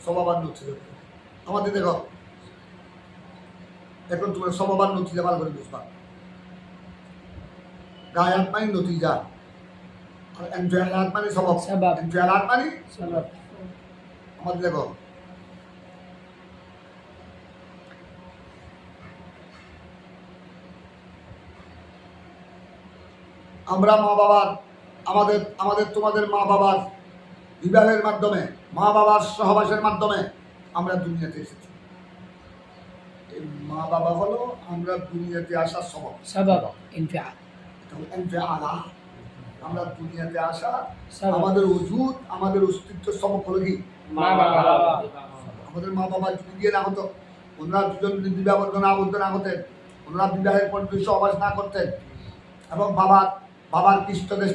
সমাবান ছিল। আমাদের দেখো এখন তোমার সমাবান নথিজা ভালো করে বুঝবা। গায়াত মানে নতিজা, আর এনফিয়ালাত মানে সবাব। এনফিয়ালাত মানে সবাব। আমাদের দেখো আমরা মা বাবার আমাদের তোমাদের মা বাবার বিবাহের মাধ্যমে, মা বাবার সহবাসের মাধ্যমে আমরা দুনিয়াতে এসেছি। এই মা বাবা হলো আমরা দুনিয়াতে আসার সবব। সবাব ইনফিআল। আমরা দুনিয়াতে আসা, সবব। আমাদের ওজুদ, আমাদের অস্তিত্ব সবব হলো কি মা বাবা। আমাদের মা বাবা যদি বিয়ে না হতো, ওনারা দুজন যদি বিবাহ আবদ্ধ না হতেন, ওনারা বিবাহের পর সহবাস না করতেন, এবং বাবার পৃষ্ঠদেশ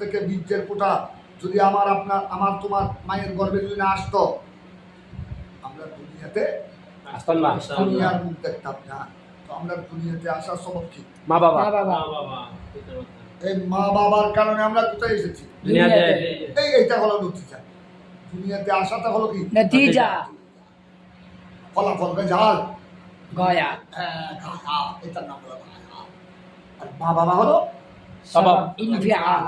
থেকে বীর্যের ফোঁটা যদি আমার তোমার মায়ের গর্ভে যদি না আসতো, আমরা দুনিয়াতে আসতাম না। দুনিয়ার মুখ দেখতাম না। তো আমরা দুনিয়াতে আসার সবব কি মা বাবা। মা বাবা। এই মা বাবার কারণে আমরা কোথায় এসেছি? দুনিয়াতে। এইটা হলো নতিজা। দুনিয়াতে আসাটা হলো কি নতিজা। ফলাফল রেজাল। গয়া। এটার নাম হলো গায়া। আর মা বাবা হলো সবাব। ইনফিআল।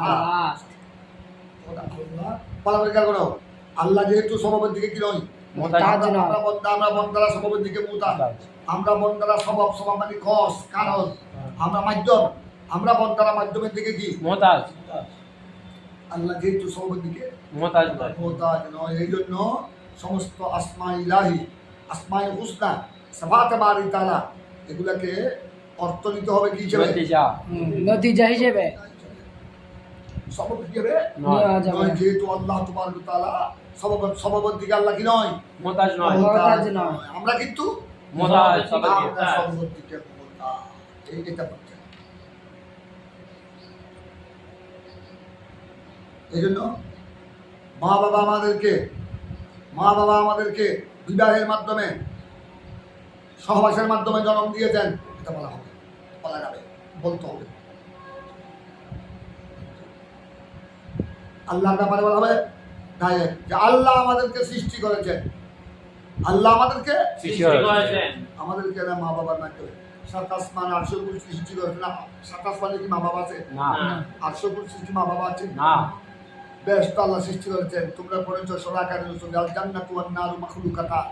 আল্লাহ যেহেতু সবাবের দিকে কি নয়, মুহতাজ নয়। আমরা বন্দারা সবাবের দিকে মুহতাজ। আমরা বন্দারা সবাব মানে কস কারণ, আমরা মাধ্যম, আমরা বন্দারা মাধ্যমের দিকে কি মুহতাজ। আল্লাহ যেহেতু সবাবের দিকে মুহতাজ নয়। মুহতাজ নয়। এই জন্য সমস্ত আসমা ইলাহি, আসমায়ে হুসনা, সিফাতে বারি তাআলা, এগুলাকে অর্থ নিতে হবে কি হিসেবে? নতিজা। নতিজা হিসেবে। সবব হিসেবে নয়। নয়। যেহেতু আল্লাহ তাবারক ওয়া তাআলা সবাবের দিকে আল্লাহ কি নয়, মুহতাজ নয়। মুহতাজ নয়। আমরা কিন্তু মুহতাজ। সবাব। আমরা সবাবের দিকে মুহতাজ। এটা বলতে হবে। এই জন্য মা বাবা আমাদেরকে বিবাহের মাধ্যমে, সহবাসের মাধ্যমে জন্ম দিয়েছেন। এটা বলা হবে, বলা যাবে, বলতে হবে। আল্লাহর ব্যাপারে বলা হবে ডাইরেক্ট যে আল্লাহ আমাদেরকে সৃষ্টি করেছেন। আল্লাহ আমাদেরকে সৃষ্টি করেছেন। আমাদেরকে না মা বাবার মাধ্যমে। সাত আসমান আরশের উপর সৃষ্টি করেছেন। সাত আসমানে কি মা বাবা আছে? না। আরশের উপর সৃষ্টি মা বাবা আছে? না। বেহেশত আল্লাহ সৃষ্টি করেছেন। তোমরা পড়েছো সূরা কারিম, আল জান্নাতু ওয়ান নারু মাখলুকাতান,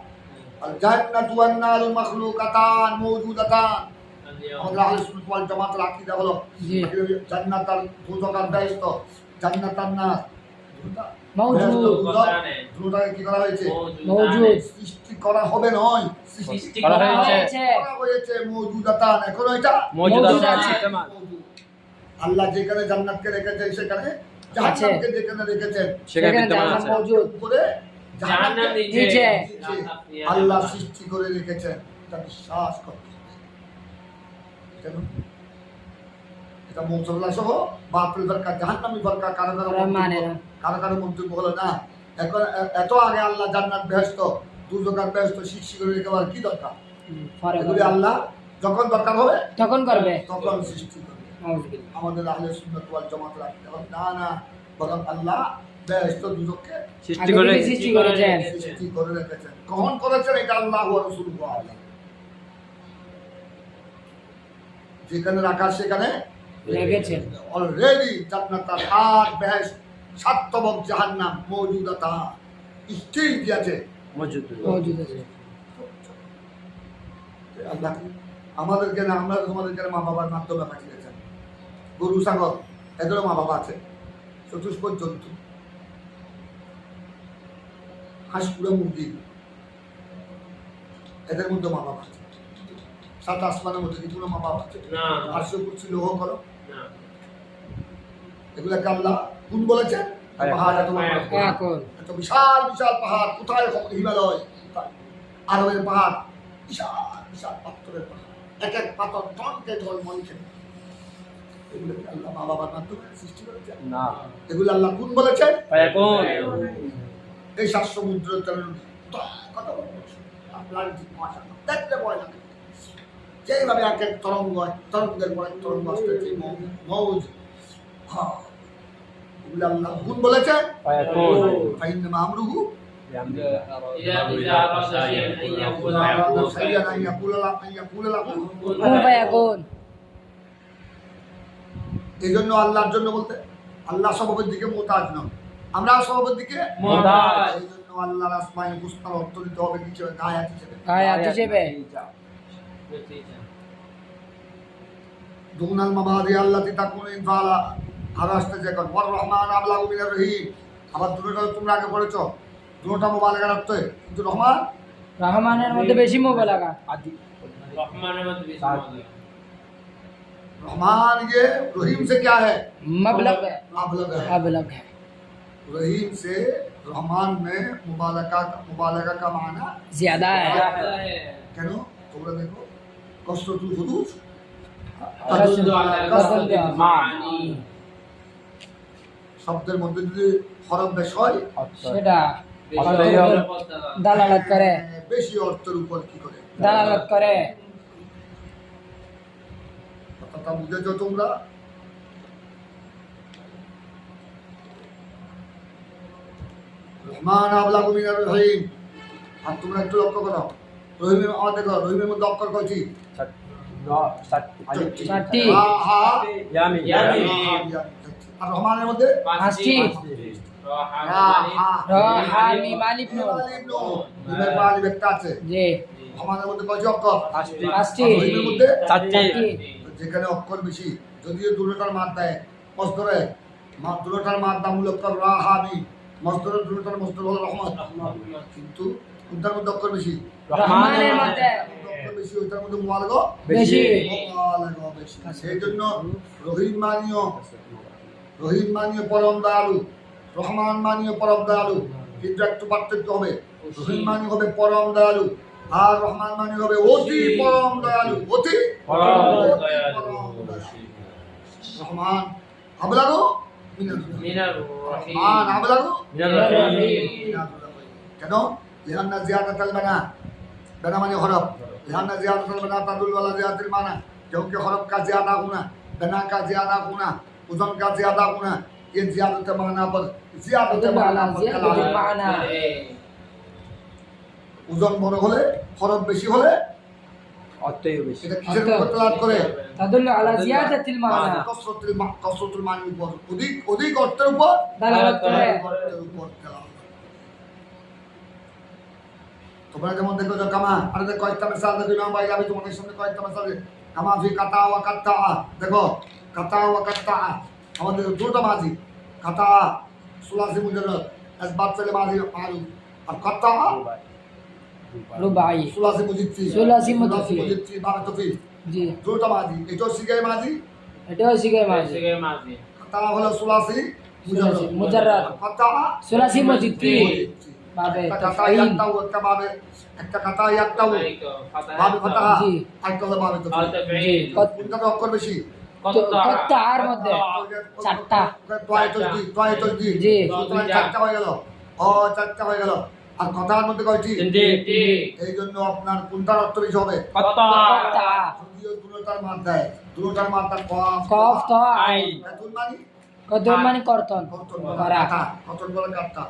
আল জান্নাতু ওয়ান নারু মাখলুকাতান মাওজুদাতান। আমাদের আহলে সুন্নাত ওয়াল জামাতের আকীদা হলো জি। জান্নাত আর দোজখ আর বেহেশত, জান্নাত আর নার মওজুদ। দুটোটাকে কি করা হয়েছে? মওজুদ। সৃষ্টি করা হবে নয়, সৃষ্টি করা হয়েছে। করা হয়েছে। মওজুদাতান, এখনো এটা মওজুদ মওজুদ আছে। আছে। মওজুদ। আল্লাহ যেখানে জান্নাতকে রেখেছেন, সেখানে জাহান্নামকে যেখানে রেখেছেন, সেখানে সেখানে বিদ্যমান জাহান্নাম আছে। মওজুদ। উপরে জাহান্নামকে নিচে। আল্লাহ সৃষ্টি করে রেখেছেন। এটা বিশ্বাস করতে হবে। কেন? এটা মুতাল্লা সহ বাতিল ফিরকা, জাহান্নামী ফিরকা মানে না। কারো মন্তব্য হলো না। এখন এত আগে আল্লাহ জান্নাত বেহেশত দুজখ আর বেহেশত সৃষ্টি করে রেখে কি দরকার? পরে এগুলি আল্লাহ যখন দরকার হবে তখন করবে। তখন সৃষ্টি করবে। নাউজুবিল্লাহ। আমাদের আহলে সুন্নাত ওয়াল জামাতের আকীদা না, বরং আল্লাহ বেহেশত দুজখকে সৃষ্টি করে আগে থেকে সৃষ্টি করেছেন। সৃষ্টি করে রেখেছেন। কখন করেছেন এটা আল্লাহ ওয়া রাসূলুহু আলাম। যেখানে রাখা সেখানে রেখেছেন। অলরেডি জান্নাত আর বেহেশত, সাতবক জাহান্নাম মওজুদাতা স্টিল কি আছে? মওজুদ। মওজুদ আছে। আল্লাহ আমাদেরকে না, আমরা তোমাদেরকে মা বাবার মাধ্যমে পাঠিয়েছেন। গরু ছাগল এদেরও মা বাবা আছে, চতুষ্পদ জন্তু, হাঁস কুড়া মুরগি এদের মধ্যে মা বাবা আছে। সাত আসমানের মধ্যে কিছু মা বাবা আছে? আরশে কুরসি লৌহ কলম, এগুলাকে আল্লাহ কোন বলেছেন? পাহাড় এত বড় বড়। এখন এত বিশাল বিশাল পাহাড়, কোথায় হিমালয়, কোথায় আরবের পাহাড়, বিশাল বিশাল পাথরের পাহাড়, এক এক পাথর টনকে ঝলমল খেয়ে। এগুলোকে আল্লাহ মা বাবার মাধ্যমে সৃষ্টি করেছেন না। এগুলো আল্লাহ কোন বলেছেন? এখন এই সাত সমুদ্র কথা আপনার দেখতে ভয় লাগে। যেইভাবে এক এক তরঙ্গ, তরঙ্গের পর এক তরঙ্গ আসতেছে, মৌজ, এগুলো আল্লাহ কোন বলেছেন? এখন ফাইন্নামা আমরুহু إذا أراد شيئا أن يقول সাইয়ান আন ইয়াকুলা লাহু কুন ফায়াকুন। এই জন্য আল্লাহর জন্য বলতে আল্লাহ সবের দিকে মোতাজ নন, আমরা সবের দিকে মোতাজ। এই জন্য আল্লাহর আসমায়ে হুসনার অর্থ দিতে হবে কিছু আয়াত হিসেবে। আয়াত হিসেবে দুনাল মাবাদি আল্লাতি তাকুন ইনফালা আর আসতেছে এখন ওয়ার রহমান আবলাগু মিনার রহিম। আবার দুটোটা তোমরা আগে পড়েছো, দুটোটা মুবালাগার অর্থ, কিন্তু রহমান রহমানের মধ্যে বেশি মুবালাগা। রহমানের মধ্যে বেশি মজা। रहमान ये रहीम से क्या है? मबलग है, मुबालगा है। अबलग है। रहीम से रहमान में मुबालगा का माना ज्यादा है। কেন? তোমরা দেখো কসরতুল হুরুফ মানি শব্দের মধ্যে যদি হরফ বেশ হয় সেটা দালালত করে, বেশি অর্থের উপর কি করে দালালত করে। কথাটা বুঝেছো তোমরা? রহমান আবলাগু মিনার রহিম। আর তোমরা একটু লক্ষ্য করো, রহিমের আমার দেখো রহিমের মধ্যে অক্ষর কয়টি? চারটি। হা ইয়ামি আর রহমানের মধ্যে পাঁচটি। হা হা র হা মিম আলিফ নুন। মিমের পর আলিফ একটা আছে। জি, রহমানের মধ্যে কয়টি অক্ষর? পাঁচটি। আর রহিমের মধ্যে চারটি। যেখানে অক্ষর বেশি, যদিও দুটোটার মাদ দেয় মসদরে, দুটোটার মাদ দামূলক রা হা মিম, মসদরের দুটোটার মসদর হলো রহমান, কিন্তু কোনটার মধ্যে অক্ষর বেশি? রহমানের মধ্যে অক্ষর বেশি, ওইটার মধ্যে মুবালাগা বেশি। মুবালাগা বেশি। সেই জন্য রহিম মানীয় পরম দয়ালু, রহমান মানীয় পরম দয়ালু, কিন্তু একটু পার্থক্য হবে। রহিম মানীয় হবে পরম দয়ালু, আর রহমান মানীয় হবে অতি পরম দয়ালু। অতি পরম দয়ালু। রহমান আবলাগু মিনার রহমান আবলাগু রহিম। কেন? লিআন্না জিয়াদাতাল বানা, বানা মানে হরফ, लिहाजा ज़ियादतुल बना तदुल वाला ज़ियादतिल माना, क्योंकि हरफ का ज़्यादा होना, बना का ज़्यादा होना, उज़न का ज़्यादा होना, ये ज़ियादत माना पर ज़ियादत माना पर জিয়াদাতুল মানা। ওজন বড় হলে হরফ বেশি হলে অর্থই বেশি। এটা কিসের উপর তালাত করে? তাদুল্লু আলা জিয়াদাতিল মানা। কসরতুল মানির উপর, অধিক অর্থের উপর দালালত করে। অর্থের উপর তালাত। তোমরা যেমন দেখো যে কামা, আর দেখো কয়েকটা মিসাল দেখো ইমাম ভাই, আমি তোমাদের সামনে কয়েকটা মিসাল কামা ফি কাতা ওয়া কাত্তা। দেখো কাতা ওয়া কাত্তা আমাদের দুটো মাজি, কাতা সুলাসি মুজাররদ আসবাত ফেলে মাজি মারুফ, আর কাত্তা রুবাই। সুলাসি মুজিত্তি মুজিত্তি বাবা তফি, জি, দুটো মাজি। এটাও সিগাই মাজি, এটাও শিখে মাঝে। মাঝে কাতা হলো সুলাসি মুজাররদ, মুজাররদ। কাত্তা সুলাসি মুজিত্তি বাবে একটা কাতা তাফঈল। একটাও, একটা বাবে, একটা কাতা একটাও বাবে ফাতাহা, জি। আরেকটা হলো বাবে তফি। জি, কোনটা অক্ষর বেশি? কত্তার মধ্যে চারটা। জি। চারটা হয়ে গেল, ও চারটা হয়ে গেল। আর কথার মধ্যে কয়টি? এই জন্য আপনার কোনটার অর্থ বেশি হবে? কত্তা। যদিও দুটোটার মাদ দেয়, দুটোটার মাদ দেয় কফ তো আইন। বেতুল মানি কদর মানে কর্তন কর্তন করা। কাটা, কর্তন বলে কাটা।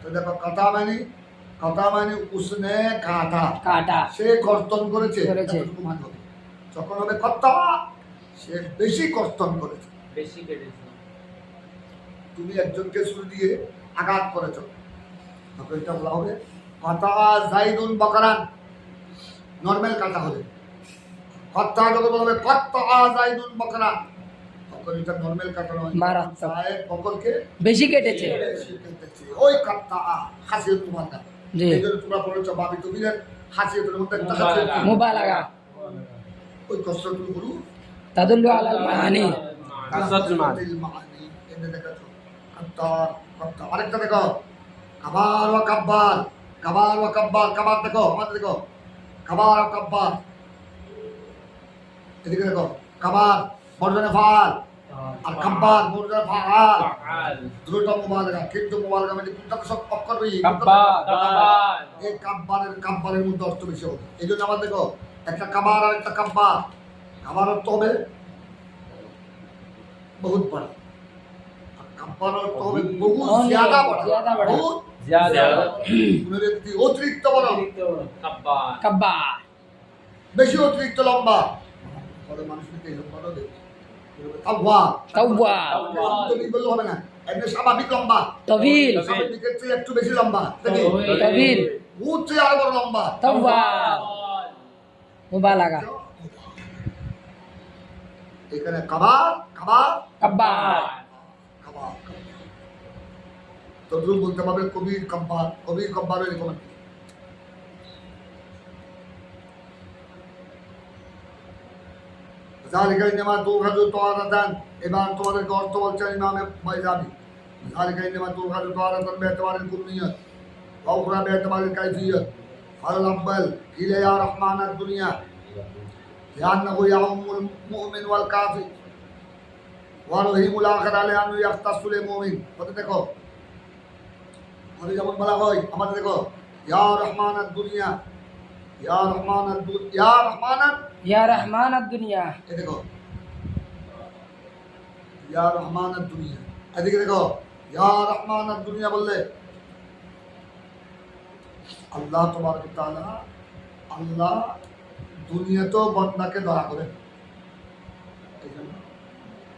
তো দেখো কথা মানে উসনে কাটা, কাটা। সে কর্তন করেছে, করেছে। এতটুকু মানে হবে। যখন হবে কর্তা, সে বেশি কর্তন করেছে। বেশি কেটেছে। তুমি একজনকে ছুরি দিয়ে আঘাত করেছ, তখন এটা বলা হবে কাতা জাইদুন বাকারান, নর্মাল কাটা হবে। কত্তা যখন বলা হবে কত্তা জাইদুন বাকারান, তখন এটা নর্মাল কাটা নয়, মারাত্মক। জায়েদ বকরকে বেশি কেটেছে। বেশি কেটেছে। ওই কাত্তা হাসিয়ত মুবালাগা। জি। এই জন্য তোমরা বলেছ বাবি তুমিদের হাসিয়তের মধ্যে একটা হাসিয়ত কি? মুবালাগা। ওই কসরতুল হুরুফ তাদুল্লু আলাল মানি। কসরতুল মানি। মানি এনে দেখাচ্ছ কাত্তার কাত্তা। আরেকটা দেখো কাবার ওয়া কাব্বার, কাবার ওয়া কাব্বার, কাবার দেখো আমাদের দেখো কাবার ওয়া কাব্বার, এদিকে দেখো কাবার বর্জনে ফাল আর কাব্বার বর্জনে ফাল, দুটো মুবালাগা। কিন্তু মুবালাগা মানে কোনটা সব অক্ষর বেশি? এই কাব্বারের মধ্যে অর্থ বেশি হবে। এই জন্য আমার দেখো একটা কাবার আর একটা কাব্বার, কাবার অর্থ হবে বহুত বড়, আর কাব্বার অর্থ হবে বহুত অনেক ज़्यादा বড়, ज़्यादा बड़ा। বহুত ज़्यादा পুনরুক্তি অতিরিক্ত বড়, কাব্বা কাব্বা বেশি অতিরিক্ত লম্বা। বড় মানুষকে এই লম্বা দেবে তাওয়া তাওয়া তুমি বললে হবে না, এমনি স্বাভাবিক লম্বা, তবিল স্বাভাবিকের চেয়ে একটু বেশি লম্বা, দেখি তবিল ওর চেয়ে আরো বড় লম্বা। তাওয়া মুবালাগা এখানে কাবার কাবার কাব্বা কাবার তদ্রুপ বলতে পারবে কবির কাব্বার, কবির কাব্বারের এরকম আর কি। জালিকা ইন্নামা তুখাযু তাওয়ারাতান, এবার তোমাদেরকে অর্থ বলছেন ইমাম বাইজাবি। জালিকা ইন্নামা তুখাযু তাওয়ারাতান বি'ইতিবারিল কুল্লিয়াত ওয়া উখরা বি'ইতিবারিল কাইফিয়াত। ফাল আব্বাল ইলা ইয়া রাহমানাদ দুনিয়া লিআন্নাহু ইয়াউমুল মুমিন ওয়াল কাফির ওয়া রহিমুল আখিরা লিআন্নাহু ইয়াখতাসু লিল মুমিন। কত দেখো যেমন বলা হয় আমাদের, দেখো ইয়া রহমানাদ দুনিয়া, ইয়া রহমানাদ ইয়া রহমানাদ, ইয়া রহমানাদ দুনিয়া, এই দেখো ইয়া রহমানাদ দুনিয়া, এদিকে দেখো ইয়া রহমানাদ দুনিয়া বললে আল্লাহ তাবারক ওয়া তাআলা, আল্লাহ দুনিয়াতেও বান্দাকে দয়া করেন। এইজন্য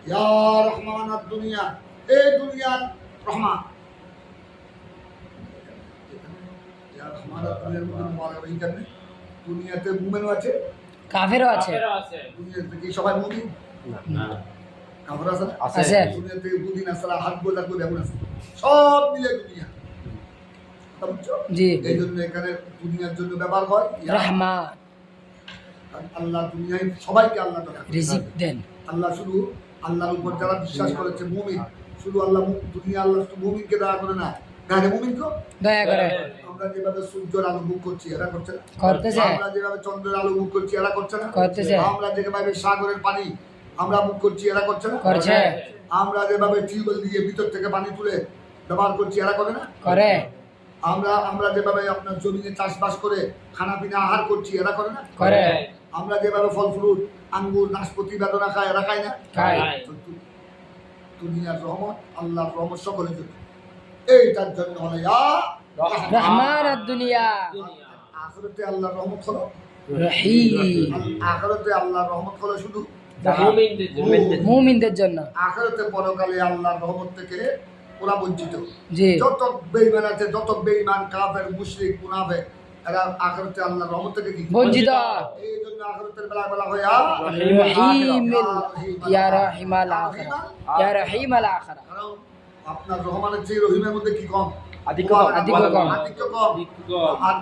ইয়া রহমানাদ দুনিয়া, এই দুনিয়ার রহমান, ইয়া রহমানাদ দুনিয়ার মধ্যে মুবারক এই কারণে দুনিয়াতে মুমিনও আছে, কাফেরও আছে, আছে দুনিয়াতে কি সবাই মুমিন? কাফের আছে না? আছে। দুনিয়াতে বুদিন আসলা হাত গোলা করে বেগুন আছে, সব মিলে দুনিয়া। কথা বুঝছো? জি এই জন্য এখানে দুনিয়ার জন্য ব্যবহার হয় ইয়া। রহমান কারণ আল্লাহ দুনিয়ায় সবাইকে আল্লাহ দয়া করেন। রিজিক দেন, আল্লাহ শুধু আল্লাহর উপর যারা বিশ্বাস করেছে মুমিন, শুধু আল্লাহ দুনিয়া আল্লাহ শুধু মুমিনকে দয়া করে না, গায়ে মুমিনকে দয়া করে আমরা যেভাবে সূর্যের আলো মুখ করছি এরা করছে না, করতেছে, আমরা যেভাবে চন্দ্রের আলো মুখ করছি এরা করছে না, করতেছে, আমরা যেভাবে সাগরের পানি আমরা মুখ করছি এরা করছে না, করছে, আমরা যেভাবে টিউবওয়েল দিয়ে ভিতর থেকে পানি তুলে ব্যবহার করছি এরা করে না, করে, আমরা যেভাবে আপনার জমিনে চাষবাস করে খানা পিনা আহার করছি এরা করে না, করে, আমরা যেভাবে ফল ফ্রুট আঙ্গুর নাশপাতি বেদনা খায় এরা খায় না। খায়, দুনিয়ার রহমত আল্লাহর রহমত সকলের জন্য, এইটার জন্য হলো ইয়া রহমানাদ দুনিয়া, আখিরাতে আল্লাহর রহমত হলো, রহিম আখিরাতে আল্লাহর রহমত হলো শুধু মুমিনদের জন্য মুমিনদের জন্য, আখিরাতে পরকালে আল্লাহর রহমত থেকে ওরা বঞ্চিত। জি যত বেঈমান আছে, যত বেঈমান কাফের মুশরিক মুনাফিক, এরা আখিরাতে আল্লাহর রহমত থেকে কি বঞ্চিত, এই জন্য আখিরাতের বেলায় বলা হয় রহিম ইয়া রহিমাল আখিরা, ইয়া রহিমাল আখিরা, কারণ আপনার রহমানের চেয়ে রহিমের মধ্যে কি কম? আধিক্য কম। আধিক্য কম। আর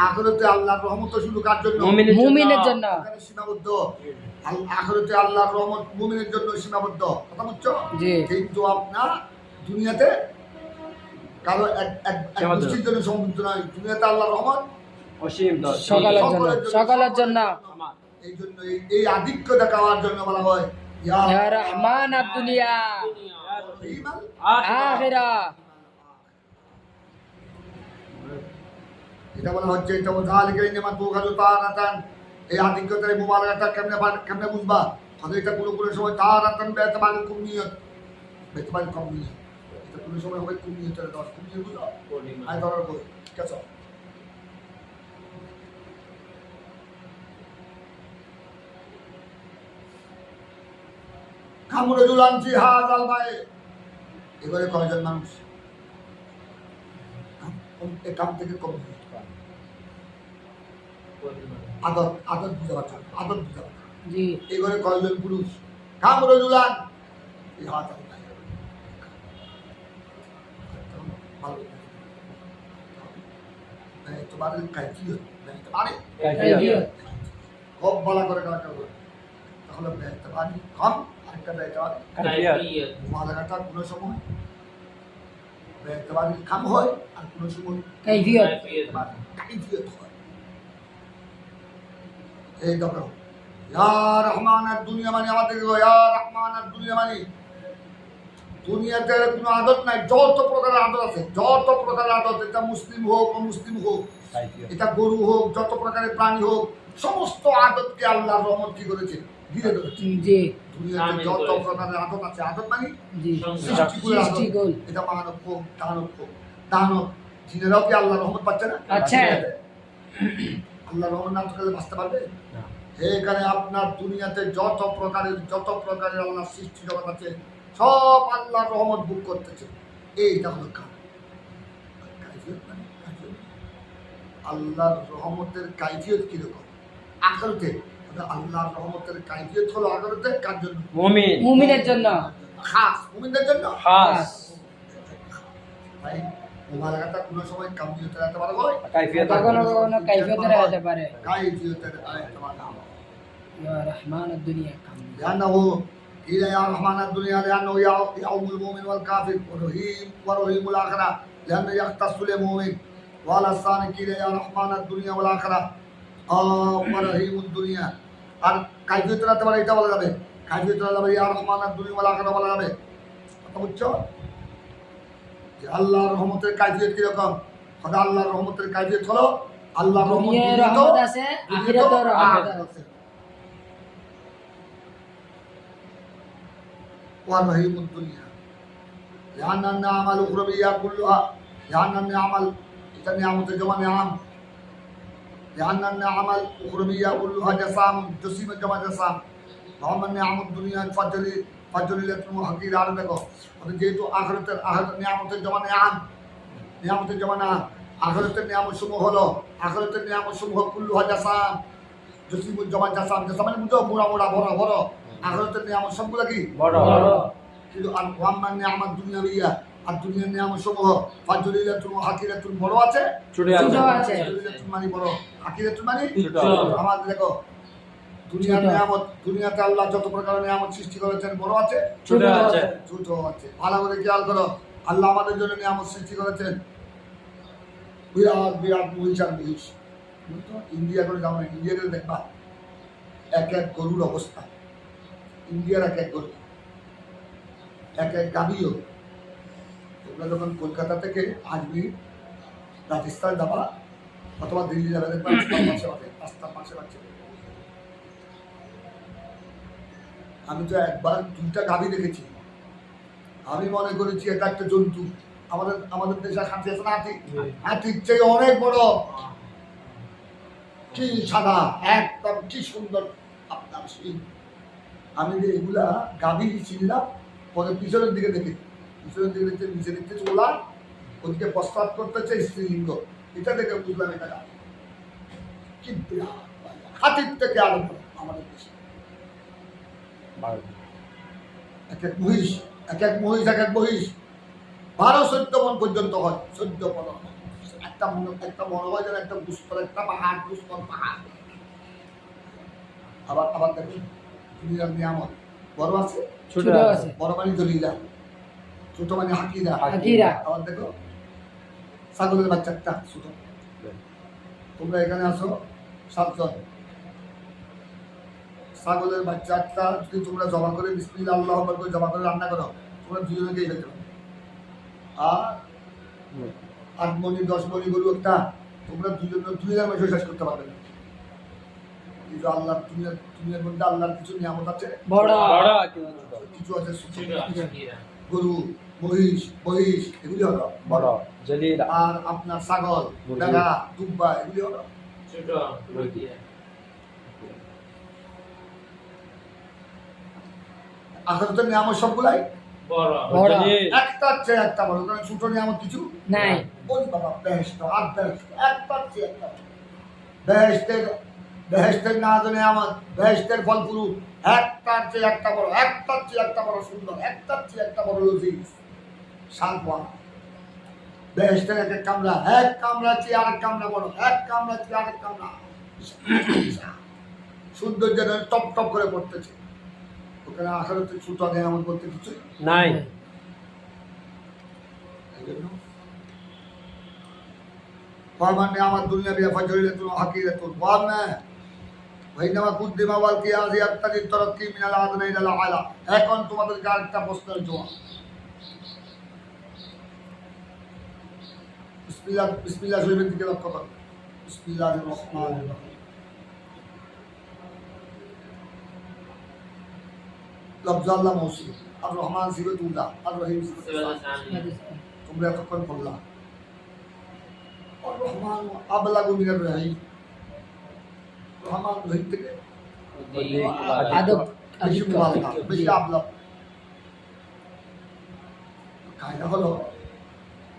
আখিরাতে আল্লাহর রহমত শুধু কার জন্য? মুমিনের জন্য, এখানে সীমাবদ্ধ। আখিরাতে আল্লাহর রহমত মুমিনের জন্য সীমাবদ্ধ। কথা বুঝছো? জি কিন্তু আপনার দুনিয়াতে কারো এক গোষ্ঠীর জন্য সীমাবদ্ধ নয়। দুনিয়াতে আল্লাহর রহমত অসীম সকলের জন্য, সকলের জন্য, এই জন্য এই আধিক্য দেখাবার জন্য বলা হয় ইয়া ইয়া রহমানাদ দুনিয়া রহিমাল আখিরা, এটা বলা হচ্ছে এটা জালিকা ইন্নামা তুখাযু তারাতান, এই আধিক্যতার এই মুবারাকাটা কেমনে বুঝবা? হয়তো এটা কোনো সময় তারাতান বি'ইতিবারিল কুমিয়াত, বি'ইতিবারিল কুমিয়াত, এটা কোনো সময় হবে কুমিয়াতের দশ, কুমিয়াত বুঝো? আই ধরার করে ঠিক আছে। কামরুল আনফি হাযাল বাই, এবারে কয়জন মানুষ এই কাম থেকে কম আদত বুঝা পারছে, আদত বুঝা পারছে। জি এই ঘরে কয়জন পুরুষ? কামরুলান এই হাত তোমার কাইফিয়ত মানে কাইফিয়ত, খুব ভালো করে কাজ করবে, তাহলে বেহতে পারি কম আরেকটা বেহতে পারি কাইফিয়ত মালাকাটা কোনো সময় বেহতে পারি কম হয়, আর কোনো সময় কাইফিয়ত, কাইফিয়ত হয়। এই দেখো ইয়া রহমানাদ দুনিয়া মানে আমাদের ইয়া রহমানাদ দুনিয়া মানে দুনিয়াতে কোনো আদত নাই, যত প্রকারের আদত আছে, যত প্রকারের আদত, এটা মুসলিম হোক অমুসলিম হোক, এটা গরু হোক, যত প্রকারের প্রাণী হোক, সমস্ত আদতকে আল্লাহর রহমত কি করেছে? ঘিরে ধরেছে। জি দুনিয়াতে যত প্রকারের আদত আছে, আদত মানে জি সৃষ্টিকুলের আদত। সৃষ্টিকুল, এটা মানব হোক, দানব হোক, দানব জিনেরাও কি আল্লাহর রহমত পাচ্ছে না? পাচ্ছে। আল্লাহর রহমত না থাকলে বাঁচতে পারবে? না। এখানে আপনার দুনিয়াতে যত প্রকারের আল্লাহর সৃষ্টি জগৎ আছে সব আল্লাহর রহমত বুক করতেছে। এইটা হলো কাজ। কাইফিয়ত মানে কাইফিয়ত। আল্লাহর রহমতের কাইফিয়ত কিরকম? আখেরাতে আল্লাহর রহমতের কাইফিয়ত হলো আখেরাতে কার জন্য? মুমিন মুমিনের জন্য খাস মুমিনদের জন্য। খাস ভাই মুবারাকাতটা কোনো সময় কামিয়তের আয়তে পারে হয়, কাইফিয়ত কখনো কখনো কাইফিয়তের হতে পারে। কাইফিয়তের আয়তে পারে না। ইয়া রহমানুদ দুনিয়া কাম। لأنه قيل يا رحمن الدنيا لأنه يعم المؤمن والكافر ورحيم الآخرة لأنه يختص للمؤمن. وعلى الثاني قيل يا رحمن الدنيا والآخرة ورحيم الدنيا. আর কাইফিয়তের আয়তে পারে এটা বলা যাবে, কাইফিয়তের আয়তে পারে ইয়া রহমান দুনিয়া ওয়াল আখিরা বলা যাবে। কথা বুঝছো? যে আল্লাহর রহমতের কাইফিয়ত কিরকম? খোদা আল্লাহর রহমতের কাইফিয়ত হলো আল্লাহর রহমত দুনিয়ায় দুনিয়াতেও রহমত আছে, আখিরাতেও রহমত আছে। ورحيم الدنيا لأن النعم الأخروية كلها لأن النعم نعمة جمع نعم لأن النعم الأخروية كلها جسام جسيم جمع جسام وأما النعم الدنيا فجليلة وحقيرة আর দেখো যেহেতু আখিরাতের নিয়ামতের জমা নিয়ামতের জমা না আখিরাতের নিয়ামত সমূহ হলো আখিরাতের নিয়ামত সমূহ কুল্লুহা জাসাম জসিমুল জমা জাসাম জাসাম মানে বুঝো মোড়া মোড়া বড় বড় আখিরাতের নিয়ামত সবগুলা কি বড় কিন্তু আর ওয়াম্মান নিয়ামত দুনিয়াবিয়া আর দুনিয়ার নিয়ামত সমূহ ফাজলিলাতুন ওয়া হাকিরাতুন বড় আছে ছোট ছোট আছে আছে। ফাজলিলাতুন মানে বড় হাকিরাতুন মানে ছোট। আমাদের দেখো দুনিয়ার ছোট। নিয়ামত দুনিয়াতে আল্লাহ যত প্রকার নিয়ামত সৃষ্টি করেছেন বড় আছে ছোট আছে ছোট আছে। ভালো করে খেয়াল করো আল্লাহ আমাদের জন্য নিয়ামত সৃষ্টি করেছেন বিরাট বিরাট মহিষ আর মহিষ। ইন্ডিয়া করে যাও না, ইন্ডিয়া করে দেখবা এক এক গরুর অবস্থা, ইন্ডিয়ার এক এক গরু এক এক গাভীও। তোমরা যখন কলকাতা থেকে আজমির রাজস্থান যাবা অথবা দিল্লি যাবে দেখবা রাস্তার পাশে পাচ্ছে। আমি তো একবার 2টা গাভী দেখেছি, আমি মনে করেছি এটা একটা জন্তু। আমাদের দেশে হাতি আছে না, হাতির চেয়ে অনেক বড়, কি সাদা একদম কি সুন্দর আপনার সিং। আমি যে এগুলা গাভী ছিলাম পরে পিছনের দিকে দেখি, পিছনের দিকে দেখতে নিচে দেখতে চলা ওদিকে প্রস্তাব করতেছে স্ত্রীলিঙ্গ, এটা দেখে বুঝলাম এটা গাভী। কি বিরাট হাতির থেকে আরো বড় আমাদের দেশে। এক এক মহিষ এক এক মহিষ 12-14 মন পর্যন্ত হয়, 14-15 মন। একটা মনে হয় যেন একটা গুস্তর একটা পাহাড়, গুস্তর পাহাড়। আবার দেখুন দুনিয়ার নিয়ামত বড় আছে ছোট ছোট আছে আছে। বড় মানে দলিলা, ছোট মানে হাকিরা। হাকিরা। আবার দেখো ছাগলের বাচ্চাটা ছোট। তোমরা এখানে আসো 7 জন, ছাগলের বাচ্চাটা যদি তোমরা জমা করে বিসমিল্লাহ আল্লাহু আকবার করে জমা করে রান্না করো, তোমরা দুজনেকেই খেতে পারো। আর 8 মণি 10 মণি গরু একটা তোমরা দুজনের মাঝে শেষ করতে পারবে না। কিন্তু আল্লাহ দুনিয়ার মধ্যে আল্লাহর কিছু নিয়ামত আছে, বড় বড় কিছু আছে ছোট। ছোট হাকিরা গরু মহিষ এগুলি হলো বড় জলিল আর আপনার ছাগল মুরগি। ভেড়া দুব্বা এগুলি হলো ছোট হাকিরা আখিরাতের নিয়ামত সবগুলাই বড় বড় জলিল একটার চেয়ে একটা বড়। কারণ ছোট নিয়ামত কিছু নাই। ওই বাবা বেহেশত আর বেহেশত একটার চেয়ে একটা বড়। বেহেশতের না জানে আমার বেহেশতের ফল ফুল একটার চেয়ে একটা বড়, একটার চেয়ে একটা বড় সুন্দর, একটার চেয়ে একটা বড় লজিক শালওয়া। বেহেশতের এক কামরা, এক কামরা চেয়ে আরেক কামরা বড়, এক কামরা চেয়ে আরেক কামরা সৌন্দর্য টপ টপ করে পড়তেছে। ওখানে আখিরাতে ছোট নিয়ামত বলতে কিছু নাই وَمَنْ نِعْمَ الدُّنْيَا بِهَا فَجْرِلَةٌ وَحَقِيرَةٌ وَأَمَّا وَإِنَّمَا قُدِّمَ وَالْقِيَاسِ يَقْتَضِي التَّرَقِّي مِنَ الْأَدْنَى إِلَى الْأَعْلَى। এখন তোমাদেরকে আরেকটা প্রশ্নের জবাব। বিসমিল্লাহ শরীফের দিকে লক্ষ্য করো। বিসমিল্লাহির রহমানির রহিম। লফজ আল্লাহ মৌসুম, আর রহমান সিফাতুল্লাহ, আর রহিম সিফাতুল্লাহ। তোমরা এতক্ষণ বললাম রহমান আবলাগু মিনার রাহিম, রহমান রহিম থেকে আদব বেশি মুবালাগা, বেশি আবলাগ। কায়দা হলো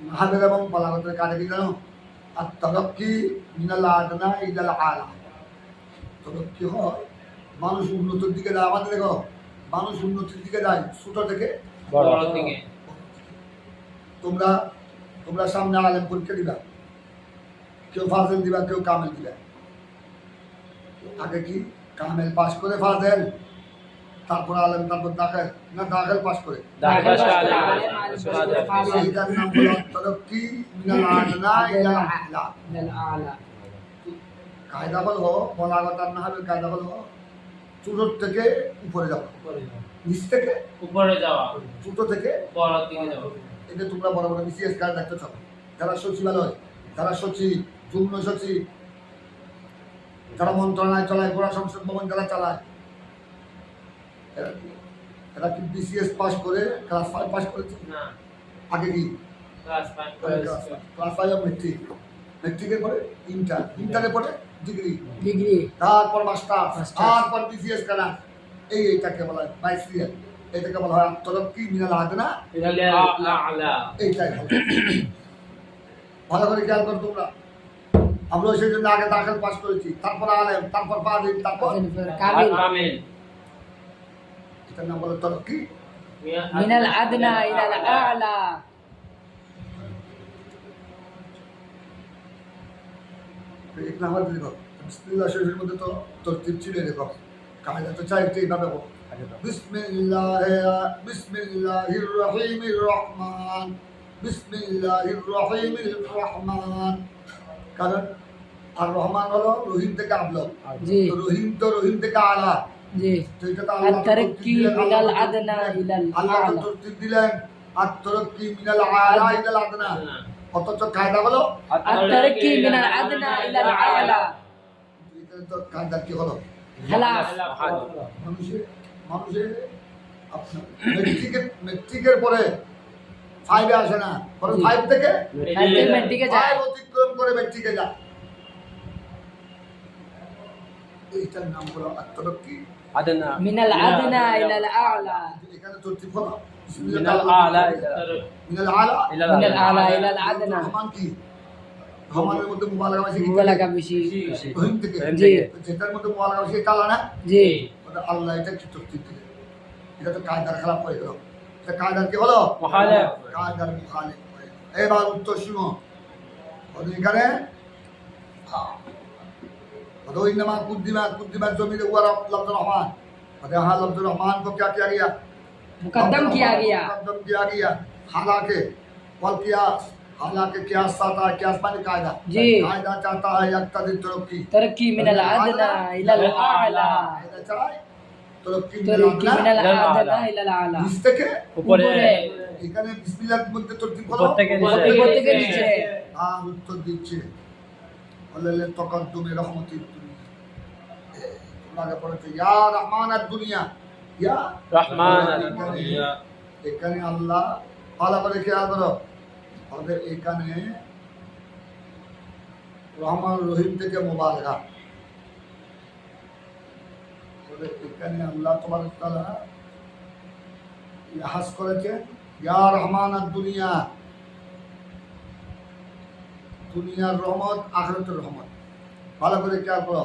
নাহবের এবং বালাগতের কায়দা কি জানো? আর তরক্কি মিনাল আদনা ইলাল আলা। তরক্কি হয় মানুষ উন্নতির দিকে যায়। আমাদের দেখো মানুষ উন্নতির দিকে যায় ছোট থেকে বড় দিকে। তোমরা তোমরা সামনে আলেম পরীক্ষা দিবা, কেউ ফাজেল দিবা, কেউ কামেল দিবা। আগে কি কামেল পাস করে ফাজেল, তারপর আলেম, তারপর দাখিল, না দাখিল পাস করে? এইটার নাম হলো তরক্কি মিনাল আদনা ইলাল আলা। কায়দা হলো বলাগত আর নাহবের কায়দা হলো ছোট থেকে উপরে যাওয়া, নিচ থেকে উপরে যাওয়া, ছোট থেকে বড় দিকে যাওয়া। এটা তোমরা বড় বড় বিসিএস কার্ড দেখতে চাও, যারা সচিবালয়, যারা সচিব, যুগ্ম সচিব, যারা মন্ত্রণালয় চালায়, গোড়া সংসদ ভবন যারা চালায়, এরা কি বিসিএস পাস করে ক্লাস 5 পাস করেছে? না, আগে কি ক্লাস 5 ক্লাস 5 মেট্রিক, মেট্রিকের পরে ইন্টার, ইন্টারের পরে ডিগ্রি, ডিগ্রি তারপর মাস্টার, মাস্টার্স। তারপর বিসিএস কারা। এইটাকে বলা হয় বাইসিএল, এটাকে বলা হয় তরক্কি মিনাল আদনা। ইলাল আ'লা। এইটাই হবে। ভালো করে খেয়াল করো তোমরা। আমরা সেই জন্য আগে দাখিল পাস করেছি, তারপর আলেম, তারপর ফাজিল, তারপর কামিল কামিল। এটার নাম বলে তরক্কি মিনাল আদনা ইলাল আ'লা। এক নাম্বার দেখো বিসমিল্লাহ শরীফের মধ্যে তো তরতিব ছিল। দেখো কায়দা তো চাইতে এইভাবে হোক, বিসমিল্লাহির রহিমির রহমান, বিসমিল্লাহির রহিমির রহমান। কারণ আর রহমান হলো রহিম থেকে আবলগ, জি তো রহিম থেকে আলা। জি তো এটা তো আর তারক্কি মিনাল আদনা ইলাল আল্লাহ তো আ'লা। তরতিব দিলেন, আর তরক্কি মিনাল আলা ইলাল আদনা। অথচ কায়দা হলো আর তারক্কি মিনাল আদনা ইলাল আ'লা। এখানে তো কায়দা কি হলো? খেলাফ মানুষের আপনার মেট্রিকের পরে 5 এ আসে না, পরে 5 থেকে মেট্রিকে যায় 5 অতিক্রম করে মেট্রিকে যায়। এইটার নাম হলো আত্মরক্ষী আদনা মিনাল আদনা ইলাল আ'লা। এখানে তরতিব হলো মিনাল আলা মিনাল আলা মিনাল আ'লা ইলাল আদনা। রহমান কি? রহমানের মধ্যে মুবালাগা বেশি কি? মুবালাগা বেশি। রহিম থেকে। জি যেটার মধ্যে মুবালাগা বেশি এটা আলা না? জি ওটা আল্লাহ, এটা কি তরতিব দিলেন? এটা তো কায়দার খেলাফ হয়ে গেল। এটা কায়দার কি হলো? মুখালিফ। কায়দার মুখালিফ হয়ে গেল। এবার উত্তর শুনো। ওদের এখানে इन्नमा कुद्दिमा जमीन हुआ लफ्ज़ रहमान। कहते हाँ लफ्ज़ रहमान को क्या किया गया? मुकद्दम किया गया। मुकद्दम किया गया। हालांकि वल कियास, हालांकि कियास चाहता है, कियास माने कायदा, जी। कायदा चाहता है यक्तदी तुरक्की, तरक्की मिनल आदना इलल आला। कायदा चाहे तुरक्की तरक्की मिनल मिनल आदना इलल आला। নিচ থেকে উপরে এখানে বিসমিল্লাহর মধ্যে তরতিব হলো উপর থেকে নিচে। উপর থেকে নিচে। আর উত্তর দিচ্ছে আল্লাহ তাকাদ্দুমে রহমতির দুনিয়া। তোমরা আগে পড়েছো ইয়া রহমানাদ দুনিয়া, ইয়া রহমানাদ দুনিয়া। এখানে আল্লাহ ভালো করে খেয়াল করো, আমাদের এখানে রহমান রহিম থেকে মুবারকা, এখানে আল্লাহ তাবারক ওয়া তাআলা ইহাস করেছেন ইয়া রহমানাদ দুনিয়া, দুনিয়ার রহমত আখিরাতের রহমত। ভালো করে খেয়াল করো,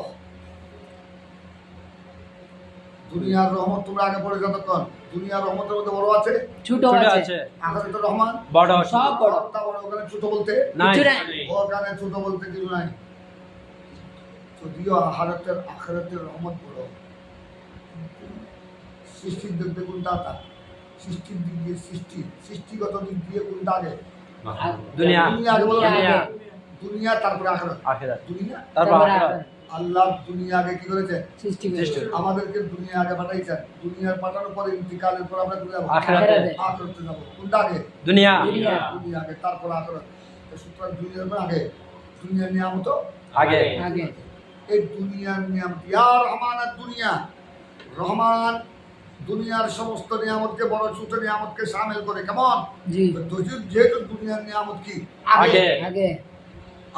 দুনিয়ার রহমত তোমরা আগে পড়ে যতক্ষণ, দুনিয়ার রহমতের মধ্যে বড় আছে, ছোট ছোট আছে আছে, আখিরাতের রহমান বড় সব বড়। সবটা বড়। ওখানে ছোট বলতে নাই। কিছু নাই। ওখানে ছোট বলতে কিছু নাই। যদিও আখিরাতের রহমত বড়, সৃষ্টির দিক দিয়ে কোনটা আতা? সৃষ্টির দিক দিয়ে সৃষ্টিগত দিক দিয়ে কোনটা আগে? দুনিয়া দুনিয়া আগে বলো। দুনিয়া আগে। দুনিয়া তারপরে আখিরাত। আখিরাত দুনিয়া তারপর তারপর আখিরাত। আল্লাহ দুনিয়া আগে কি করেছে? সৃষ্টি সৃষ্টি। করেছে। আমাদেরকে দুনিয়া আগে পাঠাইছেন। দুনিয়ার পাঠানোর পরে ইন্তিকালের পর আমরা ঘুরে যাবো আখিরাতে। আখিরাতে যাবো। কোনটা আগে? দুনিয়া দুনিয়া। দুনিয়া আগে তারপর আখিরাত। তো সুতরাং দুনিয়ার পর আগে দুনিয়ার নিয়ামত আগে আগে এই দুনিয়ার নিয়ামত। ইয়া রহমানাদ দুনিয়া, রহমান দুনিয়ার সমস্ত নিয়ামতকে, বড় ছোট নিয়ামতকে শামিল করে। কেমন? জি তো যেহেতু দুনিয়ার নিয়ামত কি আগে আগে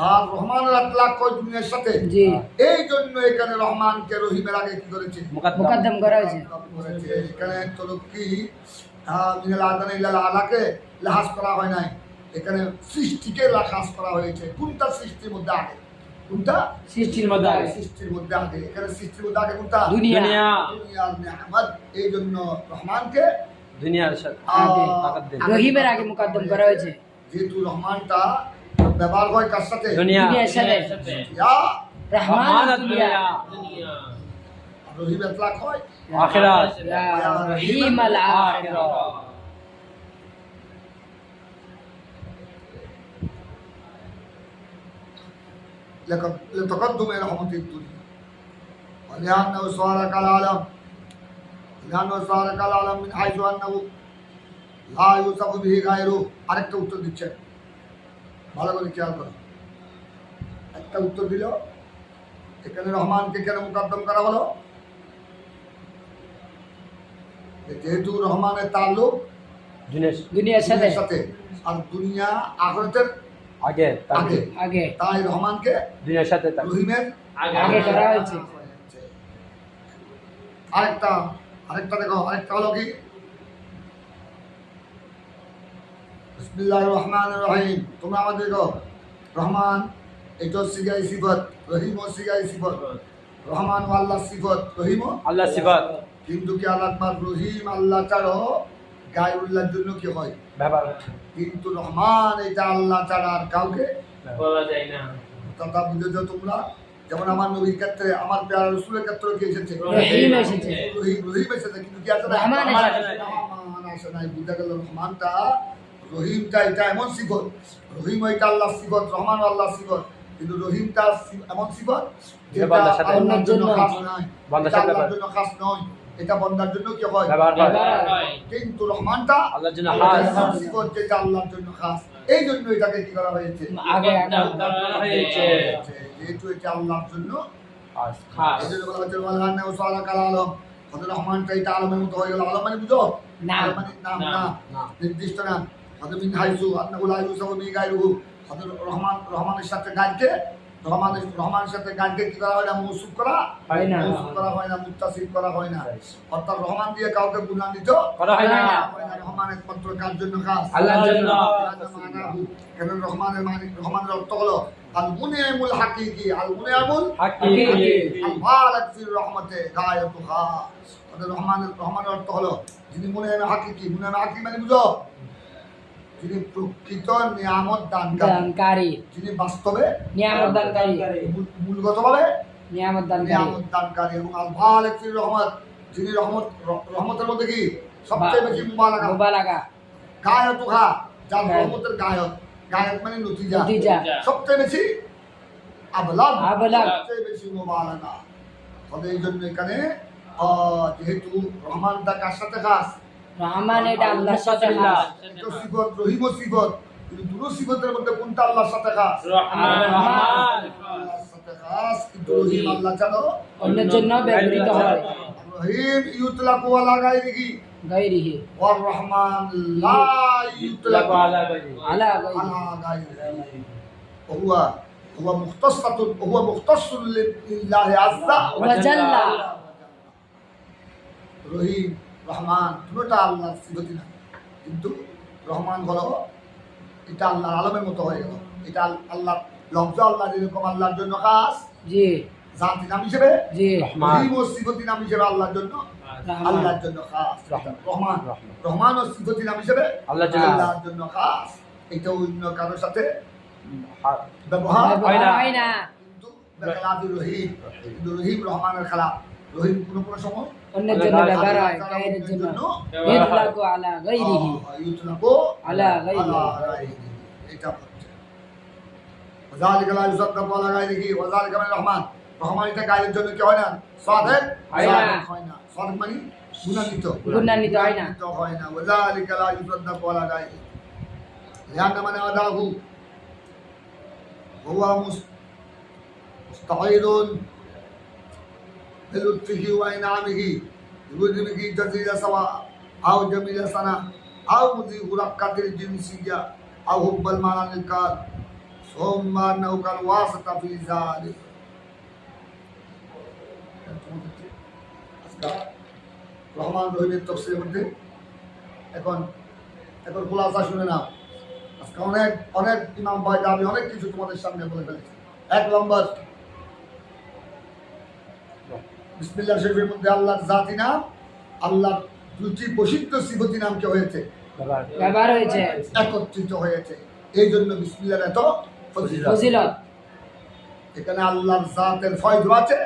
আর রহমানের আতলাক কয় দুনিয়ার সাথে। জি এই জন্য এখানে রহমানকে রহিমের আগে কি করেছে? মুকদ্দম মুকদ্দম করা হয়েছে। করেছে। এখানে তরক্কি মিনাল আদানা ইল্লাল আলাকে লাহাজ করা হয় নাই, এখানে সৃষ্টিকে লাহাজ করা হয়েছে। কোনটা সৃষ্টির মধ্যে আগে? কোনটা সৃষ্টির মধ্যে আগে। সৃষ্টির মধ্যে আগে। এখানে সৃষ্টির মধ্যে আগে কোনটা? দুনিয়া দুনিয়া দুনিয়ার নিয়ামত। এই জন্য রহমানকে দুনিয়ার সাথে আগে। মুকদ্দম রহিমের আগে মুকদ্দম করা হয়েছে। যেহেতু রহমানটা ব্যবহার হয় কার সাথে? দুনিয়া দুনিয়ার সাথে। ইয়া রহমান দুনিয়া দুনিয়া রহিম আতলাক হয় আখিরাত ইয়া রহিম আল আখিরা। لتقدم رحمة الدنيا ولأنه صار كالعالم من حيث أنه لا يوصف به غيره। আরেকটা উত্তর দিচ্ছে, ভালো করে খেয়াল করো। একটা উত্তর দিল, এখানে রহমানকে কেন মুকদ্দম করা হলো? যেহেতু রহমানের তাল্লুক দুনিয়ার দুনিয়ার সাথে দুনিয়ার সাথে, আর দুনিয়া আখিরাতের আগে আগে, আগে তাই রহমানকে দুনিয়ার সাথে থাকবে। রহিমের আগে করা হয়েছে। আরেকটা দেখো, আরেকটা হলো কি? বিসমিল্লাহির রহমানির রহিম। তোমরা আমাদের দেখো, রহমান এটা সিগাই সিফত, রহিম ও সিগাই সিফত। রহমান ও আল্লাহ সিফত, রহিম ও আল্লাহ সিফাত কিন্তু কি আল্লাহ রহিম আল্লাহ ছাড়া গায়রুল্লাহর জন্য কি হয়? ব্যবহার কিন্তু রহমান এটা আল্লাহ ছাড়া আর কাউকে বলা যায় না। কথা বুঝেছ তোমরা? যেমন আমার নবীর ক্ষেত্রে, আমার প্যারা রসুলের ক্ষেত্রে কি এসেছে? রহিম এসেছে। রহিম এসেছে, কিন্তু কি আছে না? রহমান এসেছে। রহমান আসে নাই। বুঝা গেল রহমানটা, রহিমটা এটা এমন সিফত, রহিম এটা আল্লাহ সিফত, রহমান আল্লাহ সিফত, কিন্তু রহিমটা এমন সিফত যেটা বান্দার সাথে আল্লাহর জন্য অন্যের খাস জন্য নয়, বান্দার এটা সাথে আল্লাহর জন্য খাস নয়, এটা বান্দার জন্য কি হয়? ব্যবহার করে ব্যবহার হয়। কিন্তু রহমানটা আল্লাহর জন্য এটা খাস। এমন সিফত যেটা আল্লাহর জন্য খাস। এই জন্য এটাকে কি করা হয়েছে? আগে করা হয়েছে। যেহেতু এটা আল্লাহর জন্য খাস খাস। এই জন্য বলা হচ্ছে ওয়ালানা ওয়াসালা কাল আলম। হযরত রহমানটা এটা আলমের মতো হয়ে গেল। আলম মানে বুঝো? না। আলম মানে নাম না। না, না। নির্দিষ্ট না। হযরত মিন হাইসু আন্নাহু লা ইউসাফু বিহি গায়রুহু। হযরত রহমানের সাথে গানকে রহমানের সাথে গানকে কি করা হয় না? মৌসুফ করা হয় না। মৌসুফ করা হয় না, মুত্তাসিফ করা হয় না। অর্থাৎ রহমান দিয়ে কাউকে গুণান্বিত করা হয় না। হয় না। রহমান একমাত্র কার জন্য খাস? আল্লাহর জন্য। কারণ রহমানের অর্থ হলো আল মুনিমুল হাকিকি, আল মুনিমুল হাকিকি আল বারাক ফির রহমতে গায়াতুহা। রহমানের অর্থ হলো যিনি মুনিম হাকিকি। মুনিম হাকিকি মানে বুঝো? যিনি প্রকৃত নিয়ামত দানকারী, দানকারী, যিনি বাস্তবে নিয়ামত দানকারী, মূলগতভাবে নিয়ামত দানকারী, নিয়ামত দানকারী, এবং আল বারাক ফির রহমত, যিনি রহমতের মধ্যে কি সবচেয়ে বেশি মুবারাকা। মুবালাগা, গায়াতুহা, যার গায়ক। রহমতের গায়ক। গায়ক মানে নতিজা, নতিজা, সবচেয়ে বেশি আবলাগ, আবলাগ। সবচেয়ে বেশি মুবারাকা। তবে এই জন্য এখানে যেহেতু রহমানটা কার সাথে খাস? রহমান এটা আল্লাহর সাথে খাস। এটা সিফত, রহিম ও সিফত, কিন্তু দুটো সিফতের মধ্যে কোনটা আল্লাহর সাথে খাস? রহমান আল্লাহর সাথে খাস, কিন্তু রহিম আল্লাহ ছাড়া অন্যের জন্য ব্যবহৃত হয়। রহিম ইউতলাকু আলা গায়রিহি গায়রিহি ওয়ার রহমান লা ইউতলাকু আলা গায়রিহি। আলা গায়রিহি। على غيره وهو مختص لله عز وجل। রহিম রহমান দুটোটা আল্লাহর সিফতি না, কিন্তু রহমান হলো এটা আল্লাহর আলমের মতো হয়ে গেল। এটা আল্লাহ লফজ, আল্লাহ যেরকম আল্লাহর জন্য খাস জি জাতি নাম হিসেবে, জি রহিম ও সিফতি নাম হিসেবে আল্লাহর জন্য, রহমান। আল্লাহর জন্য খাস। রহমান রহমান। রহমান ও সিফতি নাম হিসেবে আল্লাহর জন্য। আল্লাহর জন্য খাস। এটা অন্য কারোর সাথে হা- ব্যবহার ব্যবহার হয় না। কিন্তু বেখেলাফি রহিম, কিন্তু রহিম রহমানের খেলাফ। রহিম কোনো সময় অন্যের জন্য ব্যবহার হয়, গায়রের জন্য। ইউতলাকু আলা গায়রিহি ইউতলাকু আলা আলা গায়রিহি। গায়রিহি। এটা হচ্ছে ওয়াযালিকা লা ইউসাদ্দাকু আলা গায়রিহি ওয়াযালিকা মিনার রহমান। রহমান এটা গায়রের জন্য কি হয় না? সাদেক হয় না। হয় না। সাদেক মানে গুণান্বিত, গুণান্বিত হয় না। গুণান্বিত হয় না। ওয়াযালিকা লা ইউসাদ্দাকু আলা গায়রিহি লিআন্না মান আদাহু হুয়া মুস্তাঈদুন بلطفه وإنعامه بوجبه جزيل سواء أو جميل سنة أو مذيب رقة الجنسية أو حب المعنى للكار ثم أنه كان واسطة في ذلك রহমান রহিমের তফসিরের মধ্যে এখন খোলাসা শুনে নাও। আজকে অনেক ইমাম বাইদাবি অনেক কিছু তোমাদের সামনে বলে ফেলেছে। 1 নম্বর, বিসমিল্লাহ শরীফের মধ্যে আল্লাহর জাতি নাম, আল্লাহর দুটি প্রসিদ্ধ সিফতি নাম কি হয়েছে, ব্যবহার হয়েছে, একত্রিত হয়েছে। এই জন্য বিসমিল্লাহর এত ফজিলত। এখানে আল্লাহর জাতের ফয়জ আছে,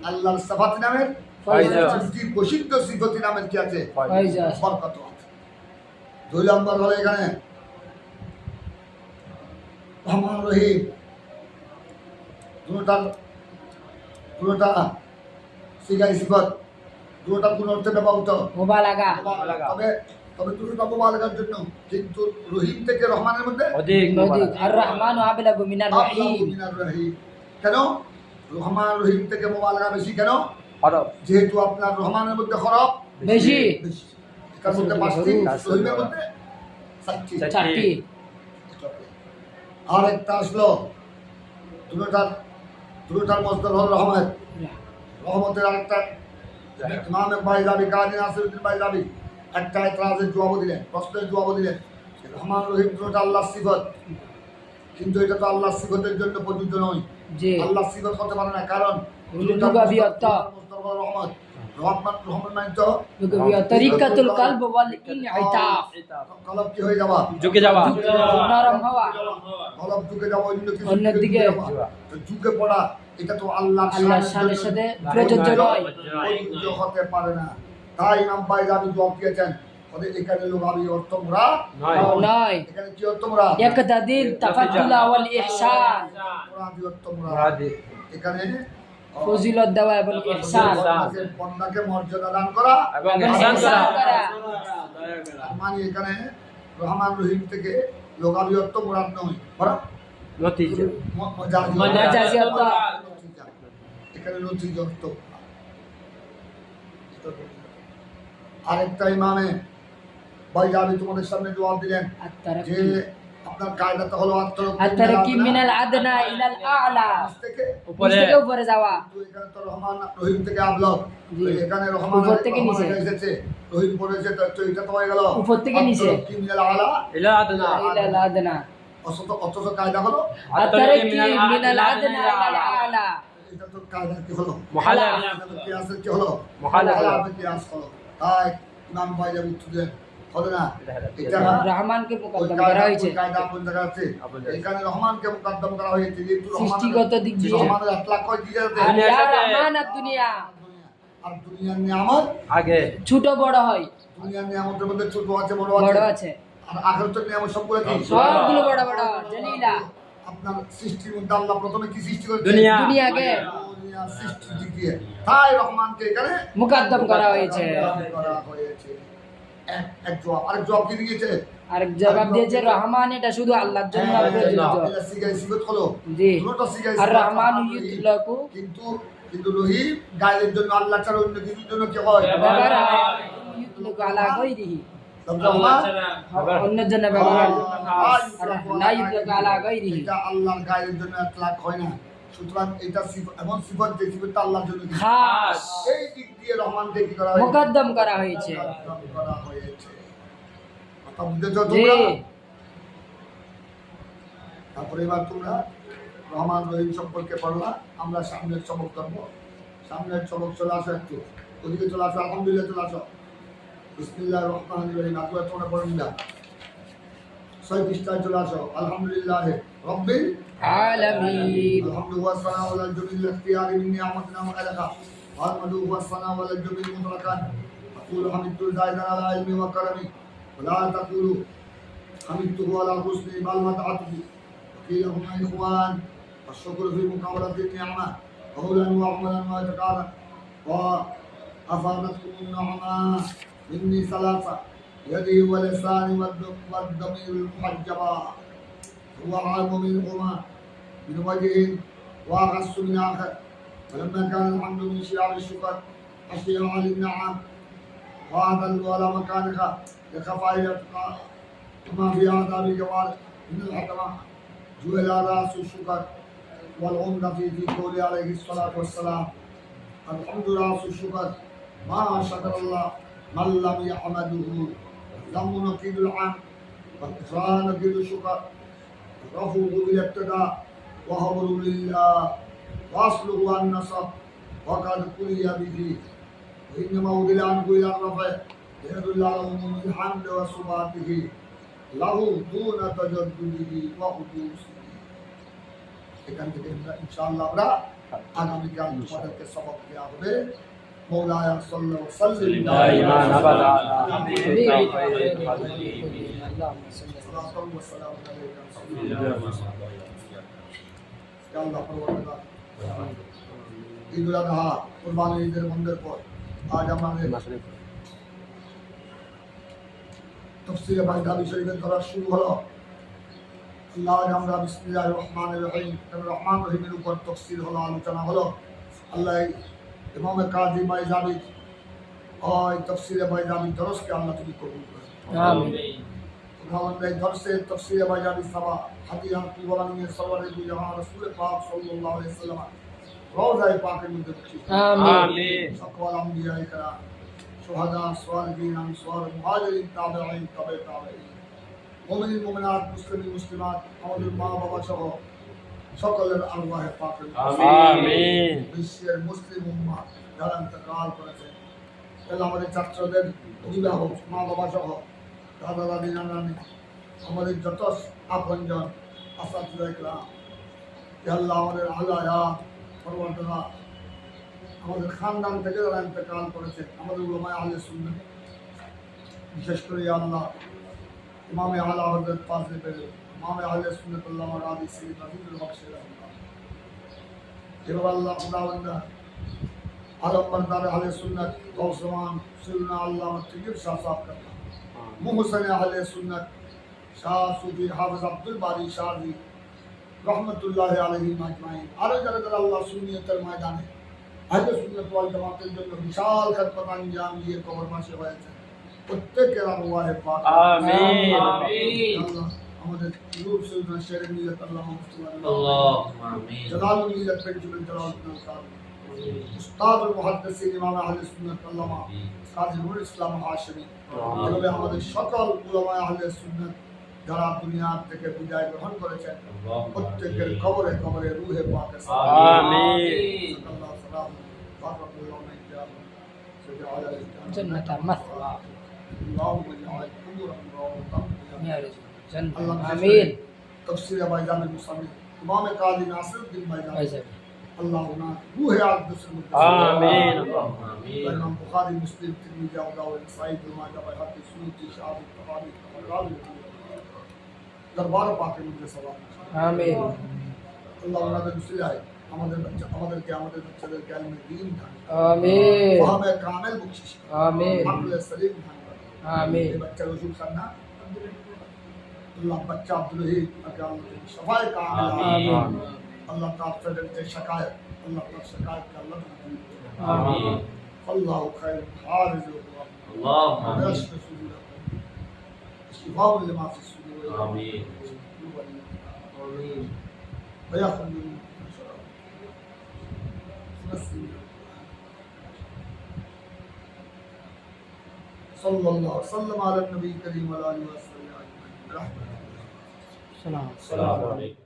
আল্লাহর সিফাত নামের ফয়জ দুটি প্রসিদ্ধ সিফতি নামের কি আছে, ফয়জ বরকত আছে। 2 নম্বর হলো এখানে রহমান রহিম, দুটোটা সিগাই সিফত, দুটোটা কোন অর্থে ব্যবহৃত, মুবালাগা। তবে দুটোটা মুবালাগার জন্য, কিন্তু রহিম থেকে রহমানের মধ্যে অধিক অধিক। আর রহমান আবলাগু মিনার রহিম। মিনার রহিম। কেন রহমান রহিম থেকে মুবালাগা বেশি? কেন? হরফ যেহেতু আপনার রহমানের মধ্যে হরফ বেশি, এটার মধ্যে 5টি, রহিমের মধ্যে 7টি। 4টি। আর একটা আসলো, দুটোটার মজদর হল রহমত। রহমতের আরেকটা ইমাম বাইজাবি, কাজী নাসিরউদ্দিন বাইজাবি একটা এতরাজের জবাব দিলেন, প্রশ্নের জবাব দিলেন। রহমান রহিম দুটোটা আল্লাহর সিফত, কিন্তু এটা তো আল্লাহর সিফতের জন্য প্রযোজ্য নয়। জি, আল্লাহর সিফত হতে পারে না, কারণ লুগাবিয়ত, মজদর হল রহমত। রহমান মানে তো লুগাবিয়ত তরিকাতুল কলব ওয়াল ইনইতাফ। কলব কি হয়ে যাওয়া, ঝুঁকে যাওয়া, নরম হওয়া, কলব ঝুঁকে যাওয়া, অন্যদিকে ঝুঁকে পড়া, এটা তো আল্লাহর শানের সাথে প্রযোজ্য নয়, প্রযোজ্য হতে পারে না। তাই ইমাম বাইজাবি জবাব দিয়েছেন, ওদের এখানে লুগাবি অর্থ মোরা নয়, এখানে কি অর্থ মোরা, ইয়াকতাদিল তাফাদ্দুল ওয়াল ইহসান। মুরাদি অর্থ মোরা। মুরাদি এখানে ফজিলত দেওয়া এবং ইহসান, কন্যাকে মর্যাদা দান করা এবং ইহসান করা। মানে এখানে রহমান রহিম থেকে লুগাবি অর্থ মুরাদ নয়, বরং নতিজা মাজাজি অর্থ। এখানে নতিজ অর্থ। আরেকটা ইমামে বাইজাবি তোমাদের সামনে জবাব দিলেন যে আপনার কায়দাটা হলো আত-তারাক্কি মিনাল আদনা ইলাল আ'লা, থেকে উপরে থেকে উপরে যাওয়া। তো এখানে তো রহমান রহিম থেকে আবলগ, জি। এখানে রহমান উপর থেকে নিচে এসেছে, রহিম পড়েছে, তো এটা তো হয়ে গেল উপর থেকে নিচে, কি মিনাল আলা ইলা আদনা ইলাল আদনা। অথচ কায়দা হলো আত-তারাক্কি মিনাল আদনা ইলাল আ'লা। এটা তো কায়দা কি হলো, মুহাল্লাল কিয়াসের কি হলো, মুহাল্লাল কিয়াস হলো। তাই ইমাম বাইজাবি উত্তর দেন, হবে না এটা রহমানকে ওই মুকদ্দম করা হয়েছে, কায়দা আপন জায়গা আছে, এখানে রহমানকে মুকদ্দম করা হয়েছে, যেহেতু সৃষ্টিগত দিক দিয়ে। রহমানের আতলাক কয় দিয়ে যাতে আর ইয়া রহমান আদ-দুনিয়া, আর দুনিয়ার নিয়ামত, আগে ছোট বড় হয়, দুনিয়ার নিয়ামতের মধ্যে ছোট আছে বড় বড় আছে, আছে, আর আখিরাতের নিয়ামত সবগুলো কি, সবগুলো বড় বড় জলিলা। আপনার সৃষ্টির মধ্যে আল্লাহ প্রথমে কি সৃষ্টি করেছে, দুনিয়া। দুনিয়াকে দুনিয়া সৃষ্টির দিক দিয়ে, তাই রহমানকে এখানে মুকদ্দম করা হয়েছে। করা হয়েছে। এক জবাব, আরেক জবাব কি দিয়েছে, আরেক জবাব দিয়েছে রহমান এটা শুধু আল্লাহর জন্য প্রযোজ্য। এটা সিগাই সিবত হলো, জি, দুটো সিগাই আর সিবত, রহমান ইউতলাকু, কিন্তু রহিম গায়ের জন্য, আল্লাহ ছাড়া অন্য কিছুর জন্য কি হয়, ব্যবহার হয়, ইউতলাকু আলা গায়রিহি, অন্যের জন্য ব্যবহার হয়, আর লা ইউতলাকু আলা গায়রিহি, এটা আল্লাহর গায়ের জন্য ইতলাক হয় না। সুতরাং এটা এমন সিফত যে সিফতটা আল্লাহর জন্য খাস এই দিক দিয়ে রহমানকে কি করা হয়েছে, মুকদ্দম করা হয়েছে। মুকদ্দম করা হয়েছে। কথা বুঝেছো জি, তোমরা? তারপরে এবার তোমরা রহমান রহিম সম্পর্কে পড়লা, আমরা সামনের চমক করবো। সামনের চমক চলে আসো, একটু ওদিকে চলে আসো, আলহামদুলিল্লাহ চলে আসো। বিসমিল্লাহির রহমানির রহিম, আপনারা তোমরা পড়েন না, 6 পৃষ্ঠায় চলে আসো। আলহামদুলিল্লাহ রব্বিল আলামিন, الحمد هو الثناء والجميل الاختياري من نعمتنا وخلقه والمدح هو الثناء والجميل مطلقا تقول حمدت زائدا على علمي وكرمي ولا تقولوا حمدته على حسن بل مدحته وقيل هما اخوان والشكر في مقابله النعمه قولا وعملا واعتقادا وافادتكم النعمه مني ثلاثه يدي ولساني والضمير المحجبا هو عالم منهما من وجه واخص من اخر ولما كان الحمد من شعار الشكر اشياء على النعم وأدل على مكانها لخفايا وما في آداب الجوارح من الحكمة جعل رأس الشكر والعمدة في قول عليه الصلاة والسلام الحمد رأس الشكر ما شكر الله من لم يحمده لم نقيد العام والإكرام نقيد الشكر رفعه بالابتداء وهبر لله واصله النصب وقد قلي به وإنما أودل عنه إلى الرفع يدل على عموم الحمد وصفاته له دون تجدده وحدوثه এখান থেকে ইনশাআল্লাহ আমরা আগামীকাল তোমাদেরকে সবক দেওয়া হবে মৌলানা সাল্লাল্লাহু আলাইহি ওয়াসাল্লাম دائما أبدا آمين. اللهم صل সালাতু ওয়া সালামু আলাইকা ইয়া আল্লাহ পরওয়ারদিগার ঈদুল আযহা কুরবানি ঈদের বন্ধের পর আজ আমাদের তফসিরে বাইদাবি শরীফের ধরা শুরু হলো আল্লাহ আমরা বিসমিল্লাহির রহমানির রহিম রহমান রহিমের উপর তফসির হলো আলোচনা হলো আল্লাহ ইমাম কাজী বাইদাবি ওই তফসিরে বাইদাবি দরসকে আল্লাহ তুমি কবুল করো آمين. আমাদের দরসে তফসিরে বাইদাবি সাবা হাদিয়া কুরবানি সওয়ারে জাহান রাসূল পাক সাল্লাল্লাহু আলাইহি সাল্লাম রওজায়ে পাকের মধ্যে বসিয়ে آمين. সকল আম্বিয়া ইকরাম শুহাদা সালিহিন আনসার মুহাজিরিন তাবেঈন তাবে তাবেঈন মুমিন মুমিনাত মুসলিম মুসলিমাত আমাদের মা বাবা সহ সকলের আরওয়াহে পাকের آمين. বিশ্বের মুসলিম উম্মাহ যারা ইন্তেকাল করেছে তাহলে আমাদের ছাত্রদের অভিভাবক মা বাবা সহ দাদা দাদি নানা নানি আমাদের যত আপনজন আসাদুল্লাহ ইকরাম আল্লাহ আমাদের আল্লাহ পরবর্তীরা আমাদের খানদান থেকে যারা ইন্তেকাল করেছে আমাদের উলামায়ে আহলে সুন্নাহ বিশেষ করে আল্লাহ ইমামে আলা হযরত ফাজিল বেরে ইমামে আহলে সুন্নাত আল্লামা রাদি সৈয়দ আজিজুল বখশ রাহিমাহুল্লাহ এবার আল্লাহ খুদাবন্দা আলম বরদার আহলে সুন্নাত গৌসমান সুন্নাহ আল্লামা তৈয়ব শাহ সাহেব का मुहसन अहले सुन्नत शाह सूफी हाफिज अब्दुल बारी शाही रहमतुल्लाह अलैहि अजमाइन আরো যারা যারা আল্লাহ সুন্নিয়তের ময়দানে আহলে সুন্নাত ওয়াল জামাতের জন্য বিশাল খেদমত আঞ্জাম দিয়ে কবরবাসী হয়েছে প্রত্যেকের আরওয়াহে পাক آمين. আল্লাহ আমাদের রূপ সুলতান শের মিল্লাত আল্লাহ মুস্তাফা اللهم آمين. জালালুল মিল্লাত পেন্সিল জালালুদ্দিন খান উস্তাদ মুহাদ্দিসিন ইমাম আহলে সুন্নাত আল্লামা কাজী নুরুল ইসলাম হাশমি এভাবে আমাদের সকল উলামায়ে আহলে সুন্নাত যারা দুনিয়া থেকে বিদায় গ্রহণ করেছেন প্রত্যেকের কবরে কবরে রূহে পাকে آمين. আল্লাহ সালাম বারাকাতুল্লাহ আলাইহি جنة مثوى اللهم اجعل قبورهم روضة يا رزق جنة الله آمين. تفسير بايزان المصنف امام قاضي ناصر الدين بايزان أجل. اللهم روح اقدس آمين. اللهم آمين. امام بخاري مسلم ترمذي ابو داود نسائی ابن ماجہ بيهقي سيوطي شعبي الطبراني الرازي দরবার পাকের মধ্যে সবার آمين. আল্লাহ ওনাদের উসিলায় আমাদেরকে আমাদের বাচ্চাদেরকে ইলমে দ্বীন দান آمين. ফাহমে কামিল বখশিশ آمين. আকলে সলিম দান آمين. এই বাচ্চা রসুল খান্না আল্লাহ বাচ্চা আব্দুল রহিম তাকে আল্লাহ সফায়ে কামিল آمين. আল্লাহ তার ফেরতে শাকায়ত আল্লাহ তার শাকায়ত কে আল্লাহ آمين. আল্লাহ খায়র হারিজ اللهم آمين. ويشفي صدوركم شفاء لما في الصدور آمين. آمين ويخرج من صلى الله وسلم على النبي الكريم وعلى اله وصحبه اجمعين برحمته سلام. السلام عليكم.